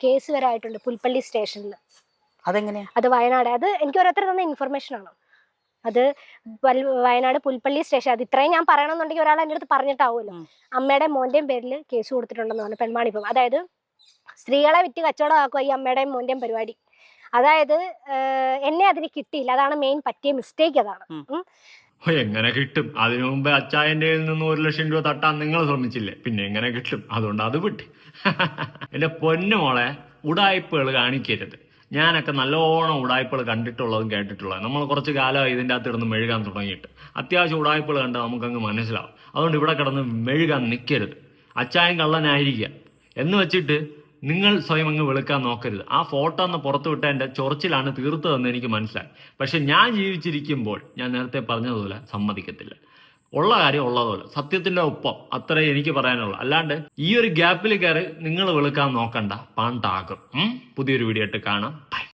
കേസ് വരെ ആയിട്ടുണ്ട് പുൽപ്പള്ളി സ്റ്റേഷനിൽ. അതെങ്ങനെയാ? അത് വയനാട്. അത് എനിക്ക് ഓരോരുത്തർ തന്ന ഇൻഫർമേഷൻ ആണ്. അത് വയനാട് പുൽപ്പള്ളി സ്റ്റേഷൻ. അത് ഇത്രയും ഞാൻ പറയണമെന്നുണ്ടെങ്കിൽ ഒരാൾ എൻ്റെ അടുത്ത് പറഞ്ഞിട്ടാവുമല്ലോ. അമ്മയുടെയും മോൻ്റെയും പേരിൽ കേസ് കൊടുത്തിട്ടുണ്ടെന്ന് പറഞ്ഞു, പെൺവാണിഭം. അതായത് സ്ത്രീകളെ വിറ്റ് കച്ചവടമാക്കുക ഈ അമ്മയുടെയും മോൻ്റെയും പരിപാടി. അതായത് എന്നെ അതിന് കിട്ടിയില്ല, അതാണ് മെയിൻ പറ്റിയ മിസ്റ്റേക്ക്. അതാണ്. എങ്ങനെ കിട്ടും? അതിനു മുമ്പ് അച്ചായൻ്റെ നിന്ന് 1 ലക്ഷം രൂപ തട്ടാൻ നിങ്ങൾ ശ്രമിച്ചില്ലേ, പിന്നെ എങ്ങനെ കിട്ടും? അതുകൊണ്ട് അത് വിട്ട്. എൻ്റെ പൊന്നു മോളെ, ഉടായ്പകൾ കാണിക്കരുത്. ഞാനൊക്കെ നല്ലോണം ഉടായ്പകൾ കണ്ടിട്ടുള്ളതും കേട്ടിട്ടുള്ളതും. നമ്മൾ കുറച്ച് കാലമായി ഇതിൻ്റെ അകത്ത് കിടന്ന് മെഴുകാൻ തുടങ്ങിയിട്ട്. അത്യാവശ്യം ഉടായ്പകൾ കണ്ടാൽ നമുക്കങ്ങ് മനസ്സിലാവും. അതുകൊണ്ട് ഇവിടെ കിടന്ന് മെഴുകാൻ നിൽക്കരുത്. അച്ചായൻ കള്ളനായിരിക്കാം എന്ന് വെച്ചിട്ട് നിങ്ങൾ സ്വയം അങ്ങ് വെളുക്കാൻ നോക്കരുത്. ആ ഫോട്ടോ ഒന്ന് പുറത്തു വിട്ട എൻ്റെ ചൊറിച്ചിലാണ് തീർത്തതെന്ന് എനിക്ക് മനസ്സിലായി. പക്ഷെ ഞാൻ ജീവിച്ചിരിക്കുമ്പോൾ ഞാൻ നേരത്തെ പറഞ്ഞതുപോലെ സമ്മതിക്കത്തില്ല. ഉള്ള കാര്യം ഉള്ളതുപോലെ, സത്യത്തിൻ്റെ ഒപ്പം, അത്രേ എനിക്ക് പറയാനുള്ളൂ. അല്ലാണ്ട് ഈ ഒരു ഗ്യാപ്പിൽ കയറി നിങ്ങൾ വെളുക്കാൻ നോക്കണ്ട, പാണ്ടാകും. പുതിയൊരു വീഡിയോ ആയിട്ട് കാണാം. ബൈ.